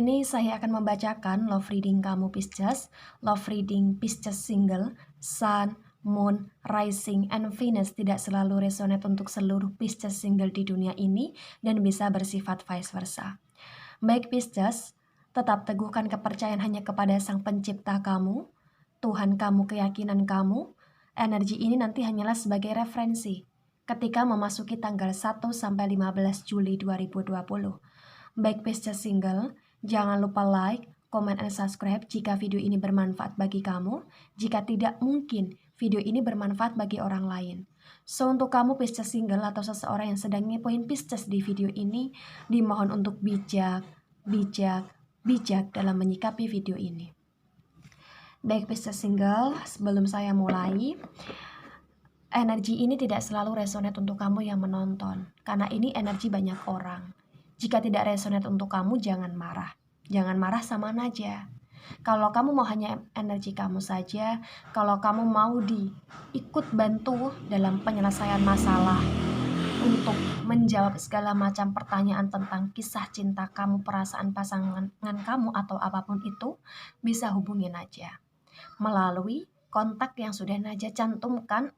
Ini saya akan membacakan love reading kamu Pisces, love reading Pisces single, Sun, Moon, Rising, and Venus tidak selalu resonate untuk seluruh Pisces single di dunia ini dan bisa bersifat vice versa. Baik Pisces, tetap teguhkan kepercayaan hanya kepada Sang Pencipta kamu, Tuhan kamu, keyakinan kamu. Energi ini nanti hanyalah sebagai referensi ketika memasuki tanggal 1 sampai 15 Juli 2020. Baik Pisces single, jangan lupa like, comment, and subscribe jika video ini bermanfaat bagi kamu. Jika tidak, mungkin video ini bermanfaat bagi orang lain. So, untuk kamu Pisces single atau seseorang yang sedang ngepoin Pisces di video ini, dimohon untuk bijak dalam menyikapi video ini. Baik Pisces single, sebelum saya mulai, energi ini tidak selalu resonate untuk kamu yang menonton, karena ini energi banyak orang. Jika tidak resonate untuk kamu, jangan marah. Jangan marah, sama aja. Kalau kamu mau hanya energi kamu saja, kalau kamu mau ikut bantu dalam penyelesaian masalah, untuk menjawab segala macam pertanyaan tentang kisah cinta kamu, perasaan pasangan kamu, atau apapun itu, bisa hubungin aja melalui kontak yang sudah Najah cantumkan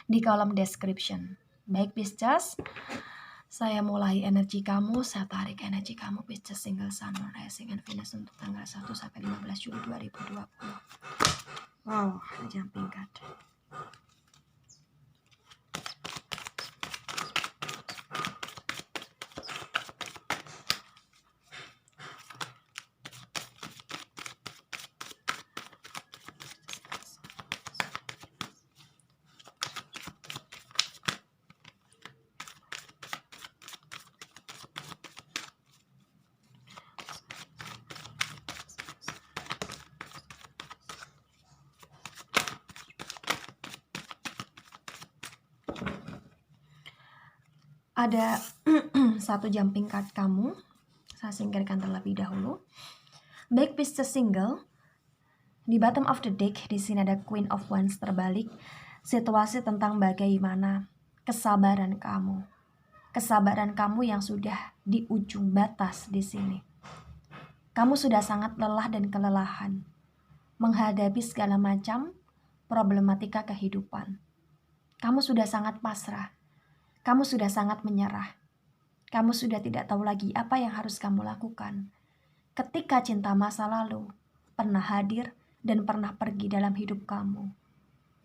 di kolom description. Baik Pisces, saya mulai energi kamu, saya tarik energi kamu Pisces single, Sun, Moon, Rising, and Venus untuk tanggal 1 sampai 15 Juli 2020. Wow, ada jumping card. Ada satu jumping card kamu, saya singkirkan terlebih dahulu. Baik Pisces single, di bottom of the deck di sini ada Queen of Wands terbalik. Situasi tentang bagaimana kesabaran kamu yang sudah di ujung batas di sini. Kamu sudah sangat lelah dan kelelahan menghadapi segala macam problematika kehidupan. Kamu sudah sangat pasrah. Kamu sudah sangat menyerah. Kamu sudah tidak tahu lagi apa yang harus kamu lakukan. Ketika cinta masa lalu pernah hadir dan pernah pergi dalam hidup kamu.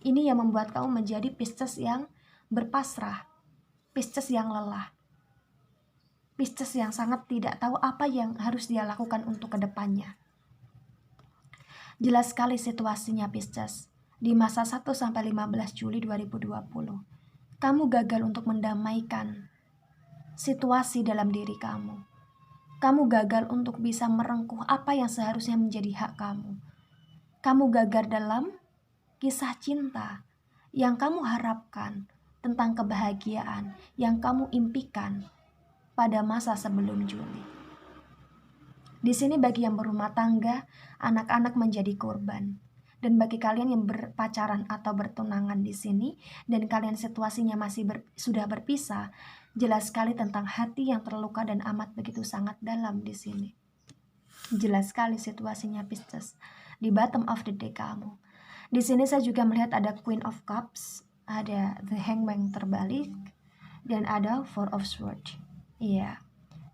Ini yang membuat kamu menjadi Pisces yang berpasrah, Pisces yang lelah, Pisces yang sangat tidak tahu apa yang harus dia lakukan untuk kedepannya. Jelas sekali situasinya Pisces. Di masa 1 sampai 15 Juli 2020. Kamu gagal untuk mendamaikan situasi dalam diri kamu. Kamu gagal untuk bisa merengkuh apa yang seharusnya menjadi hak kamu. Kamu gagal dalam kisah cinta yang kamu harapkan, tentang kebahagiaan yang kamu impikan pada masa sebelum Juli. Di sini bagi yang berumah tangga, anak-anak menjadi korban. Dan bagi kalian yang berpacaran atau bertunangan di sini dan kalian situasinya sudah berpisah, jelas sekali tentang hati yang terluka dan amat begitu sangat dalam di sini. Jelas sekali situasinya Pisces di bottom of the deck kamu. Di sini saya juga melihat ada Queen of Cups, ada The Hangman terbalik, dan ada Four of Swords. Iya,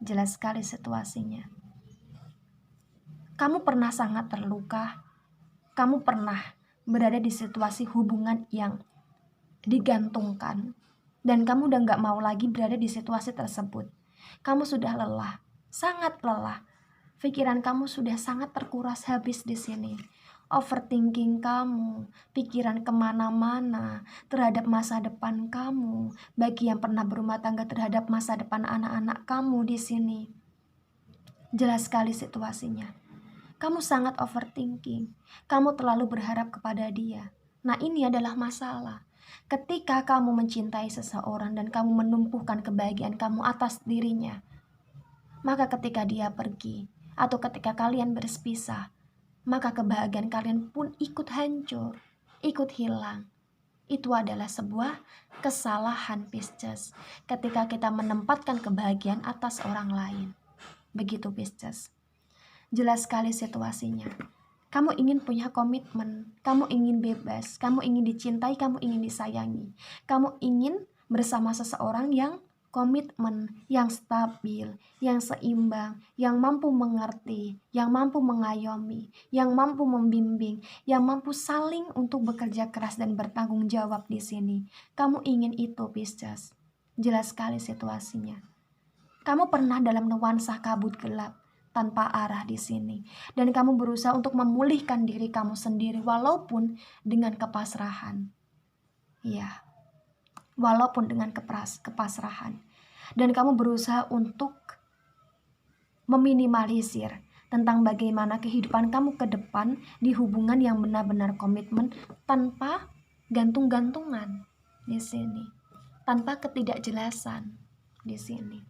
jelas sekali situasinya. Kamu pernah sangat terluka. Kamu pernah berada di situasi hubungan yang digantungkan. Dan kamu udah gak mau lagi berada di situasi tersebut. Kamu sudah lelah, sangat lelah. Pikiran kamu sudah sangat terkuras habis di sini. Overthinking kamu, pikiran kemana-mana terhadap masa depan kamu. Bagi yang pernah berumah tangga terhadap masa depan anak-anak kamu di sini. Jelas sekali situasinya. Kamu sangat overthinking. Kamu terlalu berharap kepada dia. Nah, ini adalah masalah. Ketika kamu mencintai seseorang dan kamu menumpukan kebahagiaan kamu atas dirinya, maka ketika dia pergi atau ketika kalian berpisah, maka kebahagiaan kalian pun ikut hancur, ikut hilang. Itu adalah sebuah kesalahan Pisces ketika kita menempatkan kebahagiaan atas orang lain. Begitu Pisces. Jelas sekali situasinya. Kamu ingin punya komitmen, kamu ingin bebas, kamu ingin dicintai, kamu ingin disayangi. Kamu ingin bersama seseorang yang komitmen, yang stabil, yang seimbang, yang mampu mengerti, yang mampu mengayomi, yang mampu membimbing, yang mampu saling untuk bekerja keras dan bertanggung jawab di sini. Kamu ingin itu, Pisces. Jelas sekali situasinya. Kamu pernah dalam nuansa kabut gelap tanpa arah di sini, dan kamu berusaha untuk memulihkan diri kamu sendiri walaupun dengan kepasrahan. Ya, walaupun dengan kepasrahan. Dan kamu berusaha untuk meminimalisir tentang bagaimana kehidupan kamu ke depan di hubungan yang benar-benar komitmen tanpa gantung-gantungan di sini, tanpa ketidakjelasan di sini.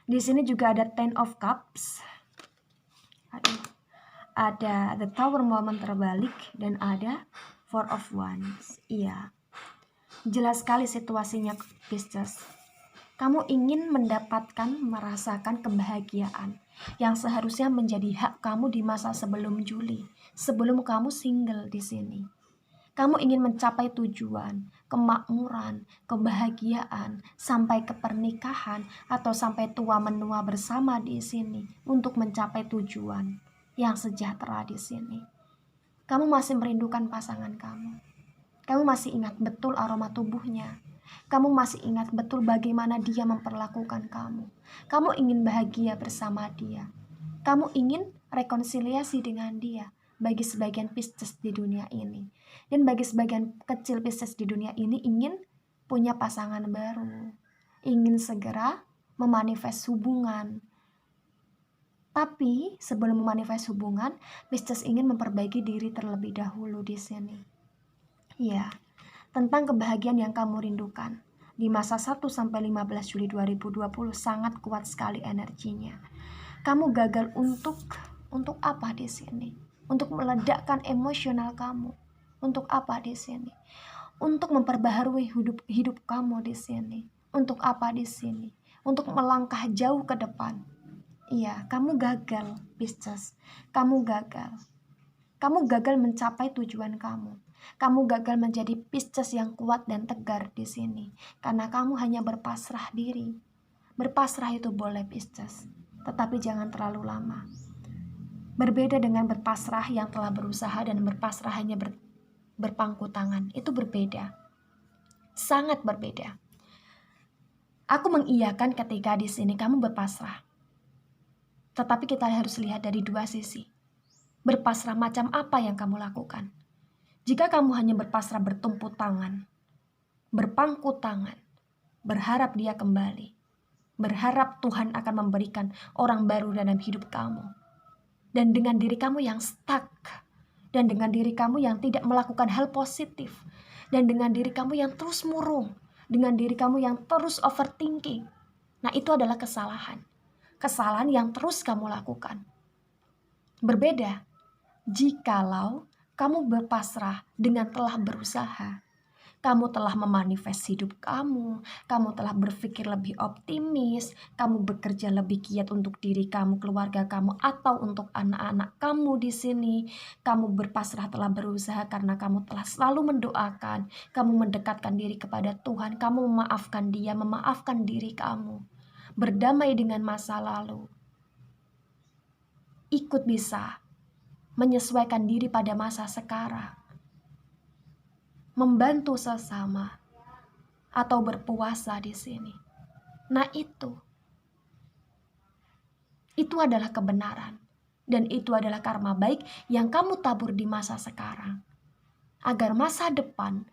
Di sini juga ada Ten of Cups. Ada The Tower Moment terbalik dan ada Four of Wands. Iya. Jelas sekali situasinya, Pisces. Kamu ingin mendapatkan, merasakan kebahagiaan yang seharusnya menjadi hak kamu di masa sebelum Juli, sebelum kamu single di sini. Kamu ingin mencapai tujuan, kemakmuran, kebahagiaan, sampai ke pernikahan atau sampai tua menua bersama di sini untuk mencapai tujuan yang sejahtera di sini. Kamu masih merindukan pasangan kamu. Kamu masih ingat betul aroma tubuhnya. Kamu masih ingat betul bagaimana dia memperlakukan kamu. Kamu ingin bahagia bersama dia. Kamu ingin rekonsiliasi dengan dia. Bagi sebagian Pisces di dunia ini, dan bagi sebagian kecil Pisces di dunia ini ingin punya pasangan baru, ingin segera memanifest hubungan. Tapi sebelum memanifest hubungan, Pisces ingin memperbaiki diri terlebih dahulu di sini. Ya, tentang kebahagiaan yang kamu rindukan di masa 1 sampai 15 Juli 2020 sangat kuat sekali energinya. Kamu gagal untuk apa di sini? Untuk meledakkan emosional kamu. Untuk apa di sini? Untuk memperbaharui hidup kamu di sini. Untuk apa di sini? Untuk melangkah jauh ke depan. Iya, kamu gagal, Pisces. Kamu gagal. Kamu gagal mencapai tujuan kamu. Kamu gagal menjadi Pisces yang kuat dan tegar di sini. Karena kamu hanya berpasrah diri. Berpasrah itu boleh, Pisces, tetapi jangan terlalu lama. Berbeda dengan berpasrah yang telah berusaha dan berpasrah hanya berpangku tangan. Itu berbeda. Sangat berbeda. Aku mengiyakan ketika di sini kamu berpasrah. Tetapi kita harus lihat dari dua sisi. Berpasrah macam apa yang kamu lakukan? Jika kamu hanya berpasrah bertumpuk tangan, berpangku tangan, berharap dia kembali, berharap Tuhan akan memberikan orang baru dalam hidup kamu, dan dengan diri kamu yang stuck, dan dengan diri kamu yang tidak melakukan hal positif, dan dengan diri kamu yang terus murung, dengan diri kamu yang terus overthinking. Nah, itu adalah kesalahan. Kesalahan yang terus kamu lakukan. Berbeda jikalau kamu berpasrah dengan telah berusaha. Kamu telah memanifest hidup kamu telah berpikir lebih optimis, kamu bekerja lebih giat untuk diri kamu, keluarga kamu, atau untuk anak-anak kamu di sini. Kamu berpasrah telah berusaha karena kamu telah selalu mendoakan, kamu mendekatkan diri kepada Tuhan, kamu memaafkan dia, memaafkan diri kamu, berdamai dengan masa lalu. Ikut bisa menyesuaikan diri pada masa sekarang. Membantu sesama atau berpuasa di sini. Nah, itu adalah kebenaran dan itu adalah karma baik yang kamu tabur di masa sekarang. Agar masa depan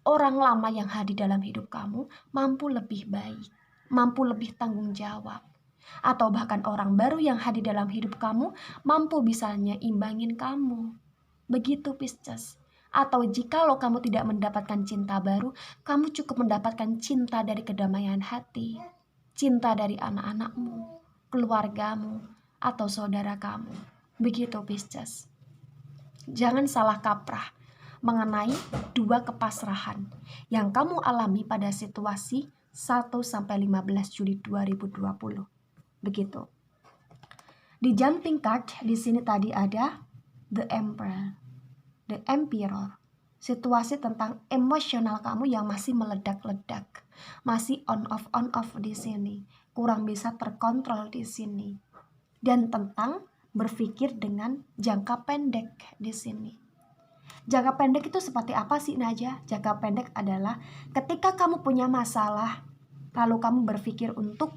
orang lama yang hadir dalam hidup kamu mampu lebih baik, mampu lebih tanggung jawab. Atau bahkan orang baru yang hadir dalam hidup kamu mampu bisanya imbangin kamu. Begitu, Pisces. Atau jikalau kamu tidak mendapatkan cinta baru, kamu cukup mendapatkan cinta dari kedamaian hati, cinta dari anak-anakmu, keluargamu, atau saudara kamu. Begitu, Pisces. Jangan salah kaprah mengenai dua kepasrahan yang kamu alami pada situasi 1-15 Juli 2020. Begitu. Di jumping card di sini tadi ada the Emperor, the Emperor. Situasi tentang emosional kamu yang masih meledak-ledak, masih on off di sini, kurang bisa terkontrol di sini. Dan tentang berpikir dengan jangka pendek di sini. Jangka pendek itu seperti apa sih Naja? Jangka pendek adalah ketika kamu punya masalah, lalu kamu berpikir untuk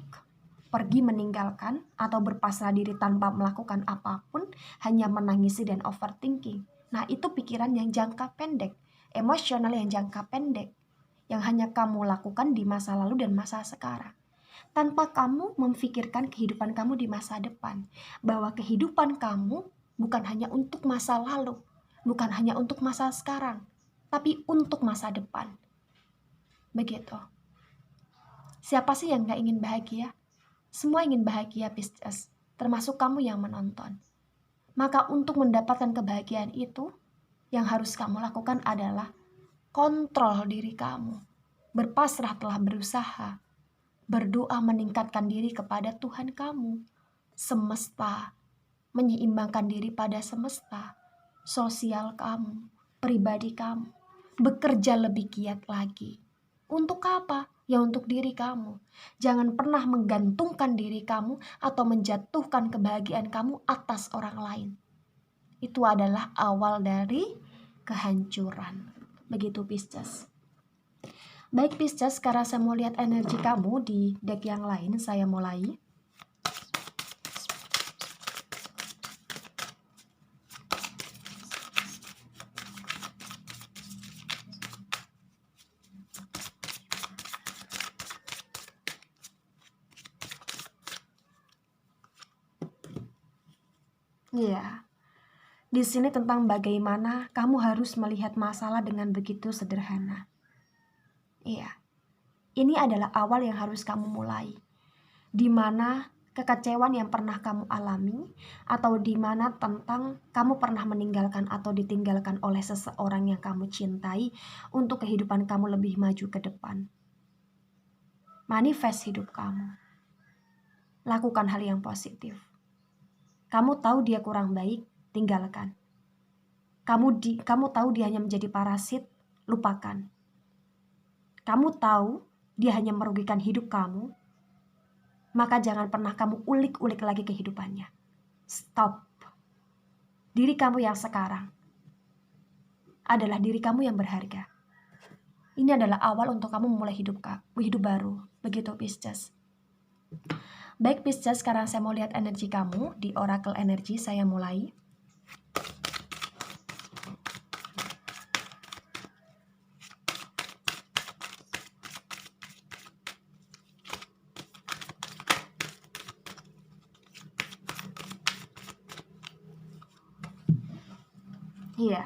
pergi meninggalkan atau berpasrah diri tanpa melakukan apapun, hanya menangisi dan overthinking. Nah, itu pikiran yang jangka pendek, emosional yang jangka pendek, yang hanya kamu lakukan di masa lalu dan masa sekarang. Tanpa kamu memikirkan kehidupan kamu di masa depan, bahwa kehidupan kamu bukan hanya untuk masa lalu, bukan hanya untuk masa sekarang, tapi untuk masa depan. Begitu. Siapa sih yang gak ingin bahagia? Semua ingin bahagia, Pisces, termasuk kamu yang menonton. Maka untuk mendapatkan kebahagiaan itu, yang harus kamu lakukan adalah kontrol diri kamu. Berpasrah telah berusaha. Berdoa meningkatkan diri kepada Tuhan kamu. Semesta, menyeimbangkan diri pada semesta. Sosial kamu, pribadi kamu. Bekerja lebih giat lagi. Untuk apa? Ya untuk diri kamu. Jangan pernah menggantungkan diri kamu atau menjatuhkan kebahagiaan kamu atas orang lain. Itu adalah awal dari kehancuran. Begitu Pisces. Baik Pisces, sekarang saya mau lihat energi kamu di deck yang lain. Saya mulai. Iya. Di sini tentang bagaimana kamu harus melihat masalah dengan begitu sederhana. Iya. Ini adalah awal yang harus kamu mulai. Di mana kekecewaan yang pernah kamu alami, atau di mana tentang kamu pernah meninggalkan atau ditinggalkan oleh seseorang yang kamu cintai untuk kehidupan kamu lebih maju ke depan. Manifest hidup kamu. Lakukan hal yang positif. Kamu tahu dia kurang baik, tinggalkan. Kamu tahu dia hanya menjadi parasit, lupakan. Kamu tahu dia hanya merugikan hidup kamu, maka jangan pernah kamu ulik-ulik lagi kehidupannya. Stop. Diri kamu yang sekarang adalah diri kamu yang berharga. Ini adalah awal untuk kamu memulai hidup baru. Begitu Pisces. Baik Pisces, sekarang saya mau lihat energi kamu di Oracle Energi. Saya mulai. Iya.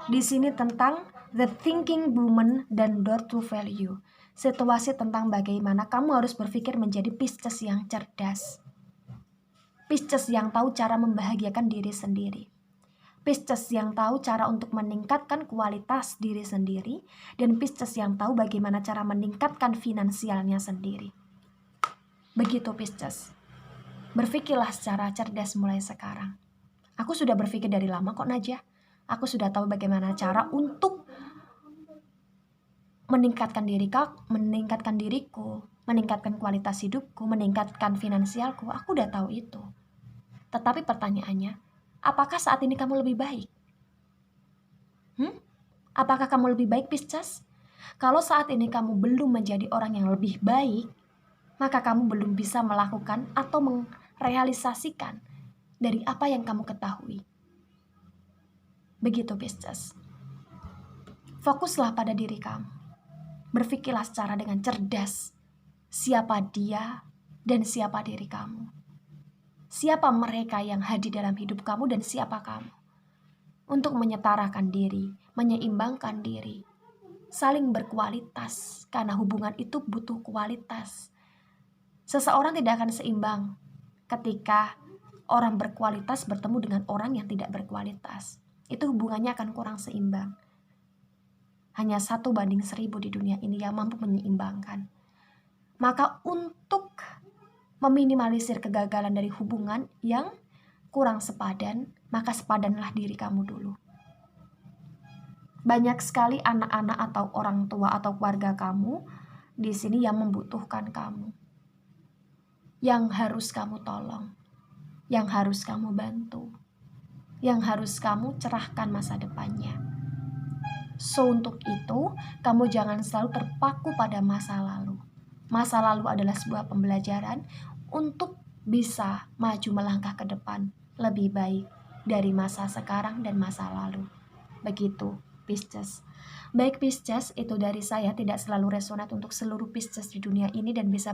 Di sini tentang the thinking woman dan door to value. Situasi tentang bagaimana kamu harus berpikir menjadi Pisces yang cerdas. Pisces yang tahu cara membahagiakan diri sendiri. Pisces yang tahu cara untuk meningkatkan kualitas diri sendiri. Dan Pisces yang tahu bagaimana cara meningkatkan finansialnya sendiri. Begitu Pisces. Berpikirlah secara cerdas mulai sekarang. Aku sudah berpikir dari lama kok Najah. Aku sudah tahu bagaimana cara untuk meningkatkan diriku, meningkatkan kualitas hidupku, meningkatkan finansialku. Aku udah tahu itu. Tetapi pertanyaannya, apakah saat ini kamu lebih baik? Apakah kamu lebih baik, Pisces? Kalau saat ini kamu belum menjadi orang yang lebih baik, maka kamu belum bisa melakukan atau merealisasikan dari apa yang kamu ketahui. Begitu Pisces. Fokuslah pada diri kamu. Berpikirlah secara dengan cerdas. Siapa dia dan siapa diri kamu. Siapa mereka yang hadir dalam hidup kamu dan siapa kamu. Untuk menyetarakan diri, menyeimbangkan diri. Saling berkualitas, karena hubungan itu butuh kualitas. Seseorang tidak akan seimbang ketika orang berkualitas bertemu dengan orang yang tidak berkualitas. Itu hubungannya akan kurang seimbang. Hanya 1:1000 di dunia ini yang mampu menyeimbangkan. Maka untuk meminimalisir kegagalan dari hubungan yang kurang sepadan, maka sepadanlah diri kamu dulu. Banyak sekali anak-anak atau orang tua atau keluarga kamu di sini yang membutuhkan kamu, yang harus kamu tolong, yang harus kamu bantu, yang harus kamu cerahkan masa depannya. So, untuk itu, kamu jangan selalu terpaku pada masa lalu. Masa lalu adalah sebuah pembelajaran untuk bisa maju melangkah ke depan lebih baik dari masa sekarang dan masa lalu. Begitu, Pisces. Baik Pisces, itu dari saya, tidak selalu resonat untuk seluruh Pisces di dunia ini dan bisa